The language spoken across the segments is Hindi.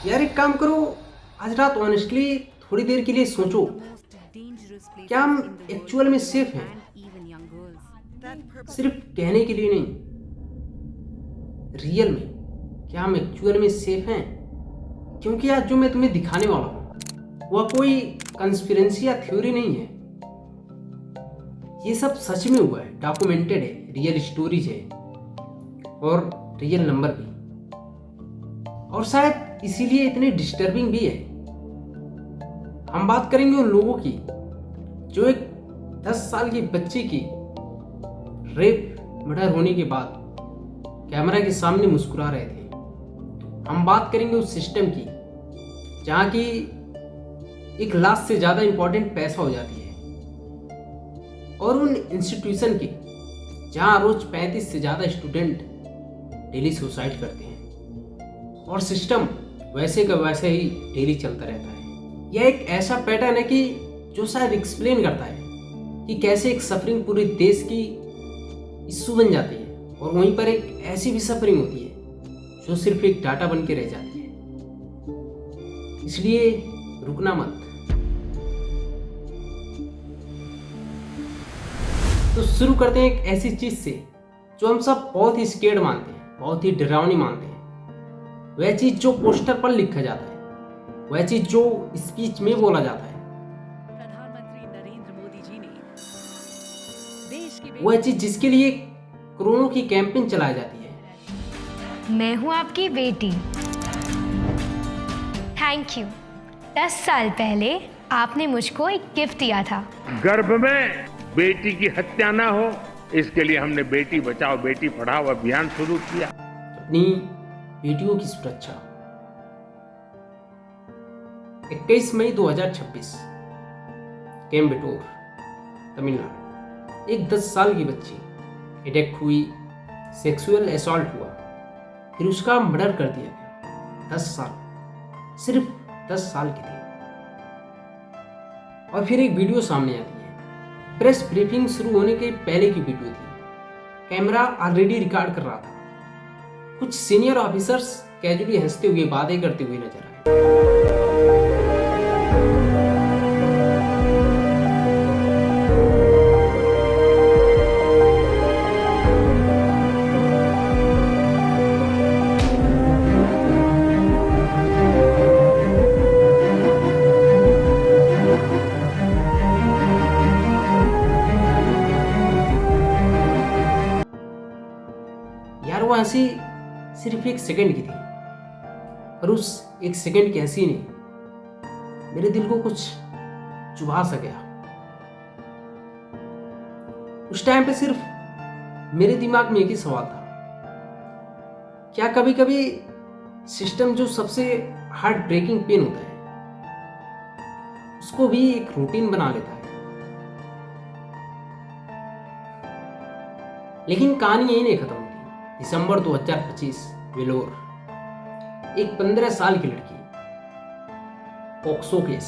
यार एक काम करो, आज रात ऑनेस्टली थोड़ी देर के लिए सोचो, क्या हम एक्चुअल में सेफ हैं? सिर्फ कहने के लिए नहीं, रियल में क्या हम एक्चुअल में सेफ हैं? क्योंकि आज जो मैं तुम्हें दिखाने वाला हूँ वह कोई कंस्पिरेंसी या थ्योरी नहीं है। ये सब सच में हुआ है, डॉक्यूमेंटेड है, रियल स्टोरीज है और रियल नंबर भी। और शायद इसीलिए इतने डिस्टर्बिंग भी है। हम बात करेंगे उन लोगों की जो एक 10 साल की बच्ची की रेप मर्डर होने के बाद कैमरा के सामने मुस्कुरा रहे थे। हम बात करेंगे उस सिस्टम की जहां की एक लाख से ज्यादा इंपॉर्टेंट पैसा हो जाती है, और उन इंस्टीट्यूशन की जहां रोज 35 से ज्यादा स्टूडेंट डेली सुसाइड करते हैं और सिस्टम वैसे का वैसे ही डेली चलता रहता है। यह एक ऐसा पैटर्न है कि जो शायद एक्सप्लेन करता है कि कैसे एक सफरिंग पूरे देश की इश्यू बन जाती है, और वहीं पर एक ऐसी भी सफरिंग होती है जो सिर्फ एक डाटा बन के रह जाती है। इसलिए रुकना मत। तो शुरू करते हैं एक ऐसी चीज से जो हम सब बहुत ही स्केर्ड मानते हैं, बहुत ही डरावनी मानते हैं। वह चीज जो पोस्टर पर लिखा जाता है, वह चीज जो स्पीच में बोला जाता है, प्रधानमंत्री नरेंद्र मोदी जी ने देश की वह चीज जिसके लिए करोड़ों की कैंपेन चलाई जाती है। मैं हूँ आपकी बेटी। Thank you. 10 साल पहले आपने मुझको एक गिफ्ट दिया था। गर्भ में बेटी की हत्या ना हो, इसके लिए हमने बेटी बचाओ बेटी पढ़ाओ अभियान शुरू किया। अपनी बेटियों की सुरक्षा। 21 मई 2026 कोयम्बटूर, तमिलनाडु। एक 10 साल की बच्ची अटैक हुई, सेक्सुअल असॉल्ट हुआ, फिर उसका मर्डर कर दिया गया। 10 साल, सिर्फ 10 साल की थी। और फिर एक वीडियो सामने आती है। प्रेस ब्रीफिंग शुरू होने के पहले की वीडियो थी। कैमरा ऑलरेडी रिकॉर्ड कर रहा था। कुछ सीनियर ऑफिसर्स कैजुअली हंसते हुए बातें करते हुए नजर आए। यार वो हंसी सिर्फ एक सेकंड की थी, और उस एक सेकंड की हंसी ने मेरे दिल को कुछ चुभा सा गया। उस टाइम पे सिर्फ मेरे दिमाग में एक ही सवाल था, क्या कभी कभी सिस्टम जो सबसे हार्ट ब्रेकिंग पेन होता है उसको भी एक रूटीन बना लेता है? लेकिन कहानी यही नहीं खत्म होती। दिसंबर 2025 वेलोर, एक 15 साल की लड़की, पॉक्सो केस,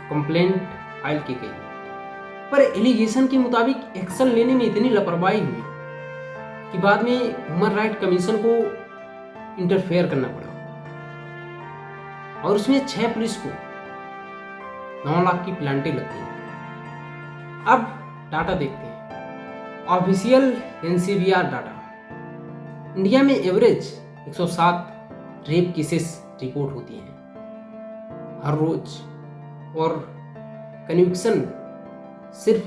कंप्लेंट फाइल की गई, पर एलिगेशन के मुताबिक एक्शन लेने में इतनी लापरवाही हुई कि बाद में ह्यूमन राइट कमीशन को इंटरफेयर करना पड़ा, और उसमें 6 पुलिस को 9 लाख की पेनल्टी लग गई। अब डाटा देखते हैं। ऑफिशियल एनसीबीआर डाटा, इंडिया में एवरेज 107 रेप केसेस रिपोर्ट होती हैं हर रोज, और कन्विक्शन सिर्फ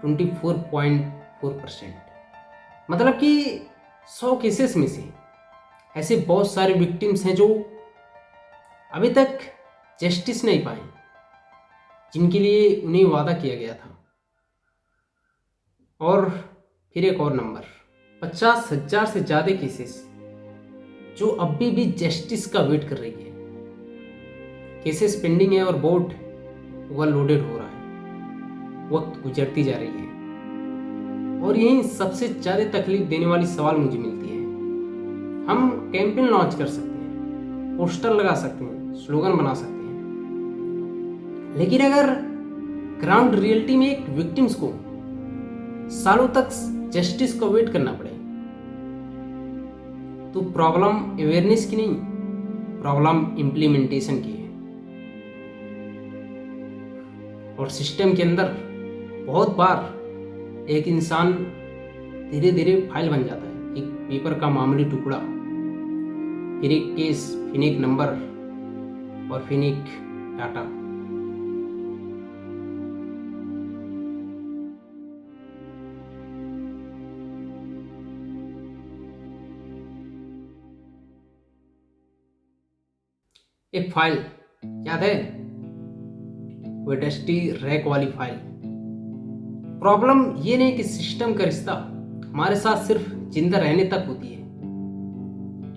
24.4%। मतलब कि 100 केसेस में से ऐसे बहुत सारे विक्टिम्स हैं जो अभी तक जस्टिस नहीं पाए, जिनके लिए उन्हें वादा किया गया था। और फिर एक और नंबर, 50,000 से ज्यादा केसेस जो अभी भी जस्टिस का वेट कर रही है। केसेस पेंडिंग है और बोर्ड ओवरलोडेड हो रहा है, वक्त गुजरती जा रही है। और यही सबसे ज्यादा तकलीफ देने वाली सवाल मुझे मिलती है। हम कैंपेन लॉन्च कर सकते हैं, पोस्टर लगा सकते हैं, स्लोगन बना सकते हैं, लेकिन अगर ग्राउंड रियलिटी में एक विक्टिम्स को सालों तक जस्टिस को वेट करना पड़े, तो प्रॉब्लम अवेयरनेस की नहीं प्रॉब्लम इम्प्लीमेंटेशन की है। और सिस्टम के अंदर बहुत बार एक इंसान धीरे धीरे फाइल बन जाता है, एक पेपर का मामूली टुकड़ा, फिर एक केस, फिर एक नंबर और फिर एक डाटा। एक फाइल याद है, वो डस्टी रैक वाली फाइल। प्रॉब्लम ये नहीं कि सिस्टम का रिश्ता हमारे साथ सिर्फ जिंदा रहने तक होती है,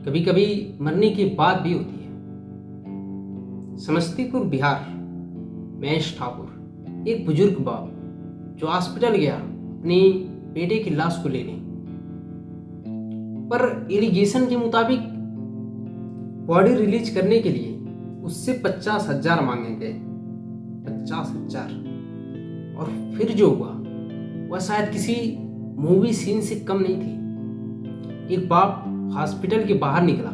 कभी कभी मरने के बाद भी होती है। समस्तीपुर बिहार, महेश ठाकुर, एक बुजुर्ग बाप जो हॉस्पिटल गया अपनी बेटे की लाश को लेने, पर एलिगेशन के मुताबिक बॉडी रिलीज करने के लिए उससे 50,000 मांगे गए। 50,000। और फिर जो हुआ वह शायद किसी मूवी सीन से कम नहीं थी। एक बाप हॉस्पिटल के बाहर निकला,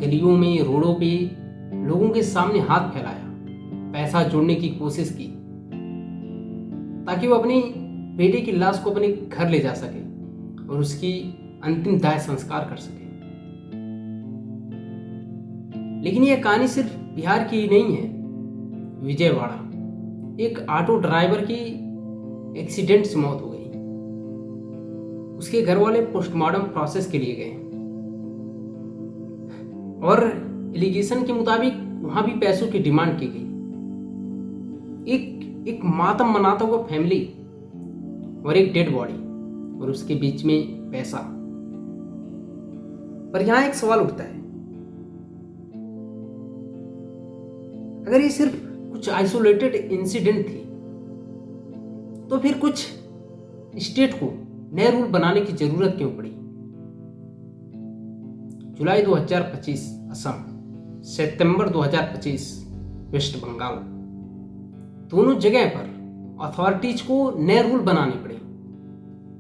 गलियों में, रोडों पे लोगों के सामने हाथ फैलाया, पैसा जोड़ने की कोशिश की ताकि वो अपनी बेटे की लाश को अपने घर ले जा सके और उसकी अंतिम दाह संस्कार कर सके। लेकिन यह कहानी सिर्फ बिहार की ही नहीं है। विजयवाड़ा, एक ऑटो ड्राइवर की एक्सीडेंट से मौत हो गई। उसके घर वाले पोस्टमार्टम प्रोसेस के लिए गए और एलिगेशन के मुताबिक वहां भी पैसों की डिमांड की गई। एक मातम मनाता हुआ फैमिली और एक डेड बॉडी और उसके बीच में पैसा। पर यहां एक सवाल उठता है, अगर ये सिर्फ कुछ आइसोलेटेड इंसिडेंट थी तो फिर कुछ स्टेट को नए रूल बनाने की जरूरत क्यों पड़ी? जुलाई 2025 असम, सितंबर 2025 वेस्ट बंगाल, दोनों जगह पर अथॉरिटीज को नए रूल बनाने पड़े,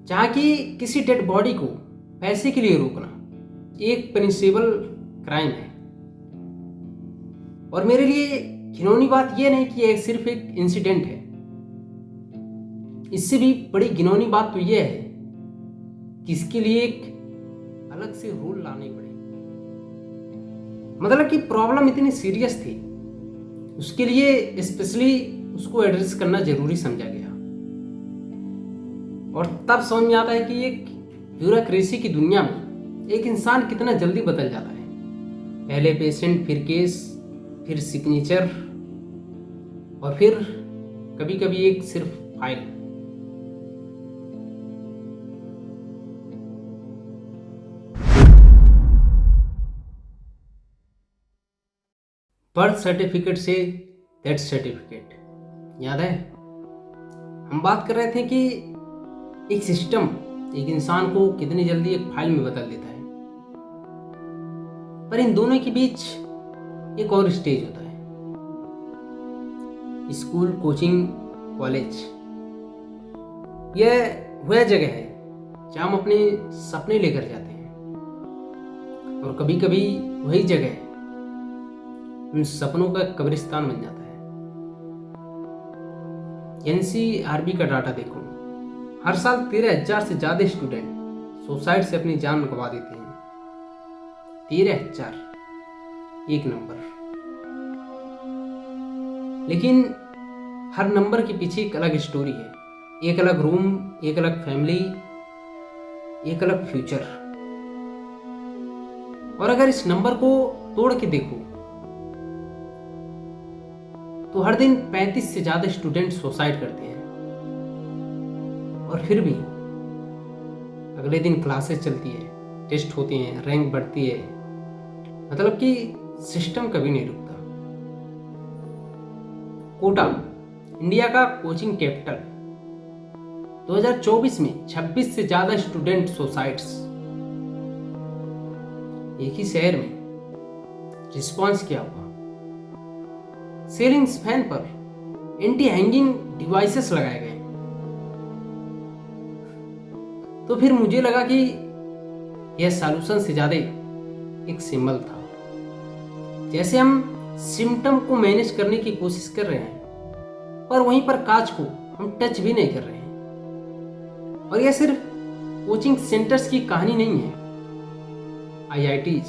जहां की किसी डेड बॉडी को पैसे के लिए रोकना एक पनिशेबल क्राइम है। और मेरे लिए घिनौनी बात यह नहीं कि यह सिर्फ एक इंसिडेंट है, इससे भी बड़ी घिनौनी बात तो यह है कि इसके लिए एक अलग से रूल लाने पड़े। मतलब कि प्रॉब्लम इतनी सीरियस थी, उसके लिए स्पेशली उसको एड्रेस करना जरूरी समझा गया। और तब समझ में आता है कि एक ब्यूरोक्रेसी की दुनिया में एक इंसान कितना जल्दी बदल जाता है। पहले पेशेंट, फिर केस, फिर सिग्नेचर और फिर कभी कभी एक सिर्फ फाइल। बर्थ सर्टिफिकेट से डेथ सर्टिफिकेट, याद है? हम बात कर रहे थे कि एक सिस्टम एक इंसान को कितनी जल्दी एक फाइल में बदल देता है, पर इन दोनों के बीच एक और स्टेज होता है, स्कूल, कोचिंग, कॉलेज। यह वह जगह है जहां हम अपने सपने लेकर जाते हैं और कभी कभी वही जगह उन सपनों का कब्रिस्तान बन जाता है। एनसीआरबी का डाटा देखो, हर साल 13,000 से ज्यादा स्टूडेंट सुसाइड से अपनी जान गंवा देते हैं। 13,000, एक नंबर। लेकिन हर नंबर के पीछे एक अलग स्टोरी है, एक अलग रूम, एक अलग फैमिली, एक अलग फ्यूचर। और अगर इस नंबर को तोड़ के देखो तो हर दिन 35 से ज्यादा स्टूडेंट सुसाइड करते हैं और फिर भी अगले दिन क्लासेस चलती है, टेस्ट होते हैं, रैंक बढ़ती है। मतलब कि सिस्टम कभी नहीं रुकता। कोटा, इंडिया का कोचिंग कैपिटल, 2024 में 26 से ज्यादा स्टूडेंट सुसाइड्स। एक ही शहर में रिस्पॉन्स क्या हुआ? सीलिंग फैन पर एंटी हैंगिंग डिवाइसेस लगाए गए। तो फिर मुझे लगा कि यह सॉल्यूशन से ज्यादा एक सिंबल था, जैसे हम सिम्टम को मैनेज करने की कोशिश कर रहे हैं, पर वहीं पर काज को हम टच भी नहीं कर रहे हैं। और यह सिर्फ कोचिंग सेंटर्स की कहानी नहीं है। IITs,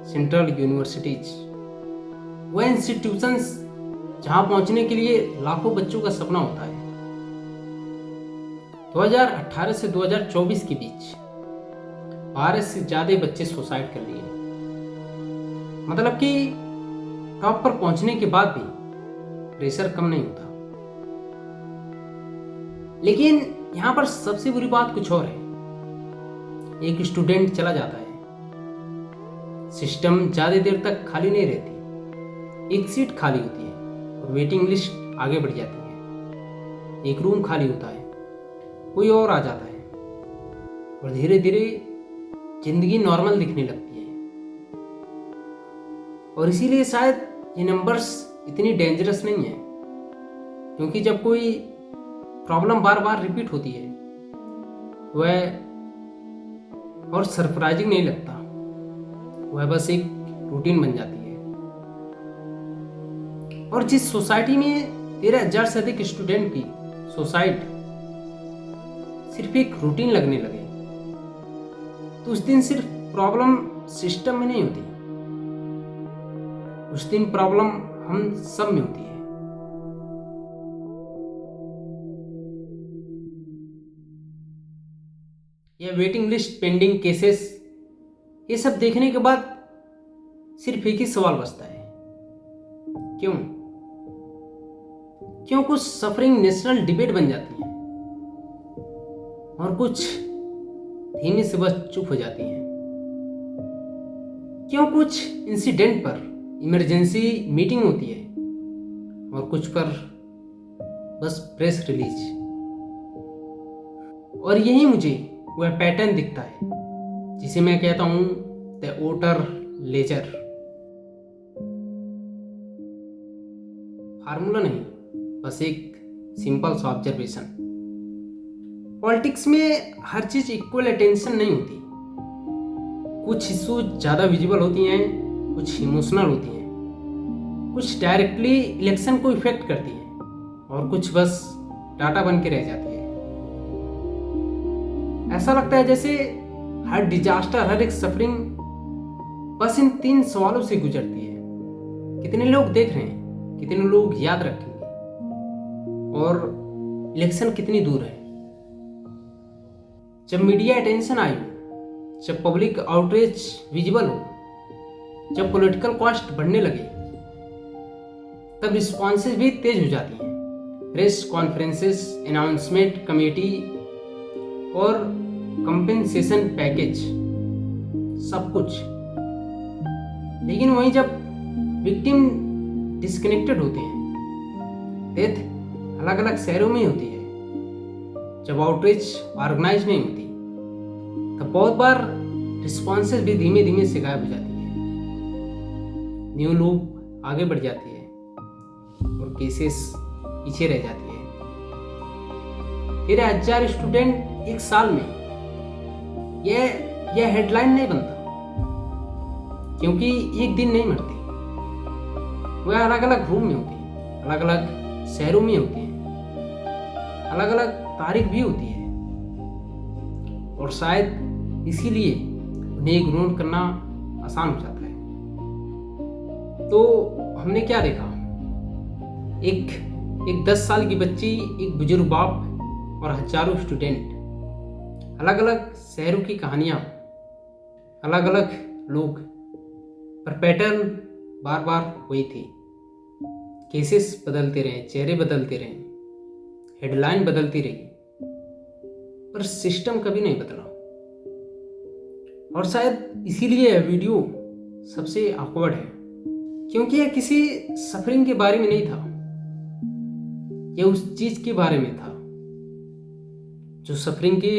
सेंट्रल यूनिवर्सिटीज, वह इंस्टीट्यूशंस जहां पहुंचने के लिए लाखों बच्चों का सपना होता है। 2018 से 2024 के बीच 12 से ज्यादा बच्चे सुसाइड कर लिए। मतलब कि टॉप पर पहुंचने के बाद भी प्रेशर कम नहीं होता। लेकिन यहां पर सबसे बुरी बात कुछ और है। एक स्टूडेंट चला जाता है, सिस्टम ज्यादा देर तक खाली नहीं रहती। एक सीट खाली होती है और वेटिंग लिस्ट आगे बढ़ जाती है। एक रूम खाली होता है, कोई और आ जाता है और धीरे धीरे जिंदगी नॉर्मल दिखने लगती है। और इसीलिए शायद ये नंबर्स इतनी डेंजरस नहीं है, क्योंकि जब कोई प्रॉब्लम बार बार रिपीट होती है वह और सरप्राइजिंग नहीं लगता, वह बस एक रूटीन बन जाती है। और जिस सोसाइटी में 13,000 से अधिक स्टूडेंट की सुसाइड सिर्फ एक रूटीन लगने लगे, तो उस दिन सिर्फ प्रॉब्लम सिस्टम में नहीं होती, उस दिन प्रॉब्लम हम सब में होती है। यह वेटिंग लिस्ट, पेंडिंग केसेस, ये सब देखने के बाद सिर्फ एक ही सवाल बचता है, क्यों कुछ सफरिंग नेशनल डिबेट बन जाती है और कुछ धीमे से बस चुप हो जाती है। क्यों कुछ इंसिडेंट पर इमरजेंसी मीटिंग होती है और कुछ पर बस प्रेस रिलीज। और यही मुझे वह पैटर्न दिखता है जिसे मैं कहता हूं द ओटर लेजर। फार्मूला नहीं, बस एक सिंपल सा ऑब्जर्वेशन। पॉलिटिक्स में हर चीज इक्वल अटेंशन नहीं होती। कुछ इश्यूज ज्यादा विजिबल होती हैं, कुछ इमोशनल होती हैं, कुछ डायरेक्टली इलेक्शन को इफेक्ट करती हैं और कुछ बस डाटा बन के रह जाती है। ऐसा लगता है जैसे हर डिजास्टर, हर एक सफरिंग बस इन 3 सवालों से गुजरती है। कितने लोग देख रहे हैं, कितने लोग याद रखेंगे, और इलेक्शन कितनी दूर है। जब मीडिया अटेंशन आई हो, जब पब्लिक आउटरीच विजिबल हो, जब पॉलिटिकल कॉस्ट बढ़ने लगे, तब रिस्पॉन्सेज भी तेज हो जाती हैं। प्रेस कॉन्फ्रेंसेस, अनाउंसमेंट कमेटी और कंपेंसेशन पैकेज, सब कुछ। लेकिन वहीं जब विक्टिम डिस्कनेक्टेड होते हैं, डेथ अलग अलग शहरों में होती है, जब आउटरीच ऑर्गेनाइज नहीं होती, तब बहुत बार रिस्पॉन्सेज भी धीमे धीमे से गायब हो जाती है। न्यू लूप आगे बढ़ जाती है और केसेस पीछे रह जाती है। 13,000 स्टूडेंट एक साल में, यह हेडलाइन नहीं बनता, क्योंकि एक दिन नहीं मरती। वह अलग अलग रूम में होती है, अलग अलग शहरों में होती है, अलग अलग तारीख भी होती है। और शायद इसीलिए उन्हें इग्नोर करना आसान हो जाता है। तो हमने क्या देखा? एक 10 साल की बच्ची, एक बुजुर्ग बाप और हजारों स्टूडेंट, अलग अलग शहरों की कहानियां, अलग अलग लोग, पर पैटर्न बार बार वही थी। केसेस बदलते रहे, चेहरे बदलते रहे, हेडलाइन बदलती रही, पर सिस्टम कभी नहीं बदला। और शायद इसीलिए यह वीडियो सबसे ऑकवर्ड है, क्योंकि यह किसी सफरिंग के बारे में नहीं था, यह उस चीज के बारे में था जो सफरिंग के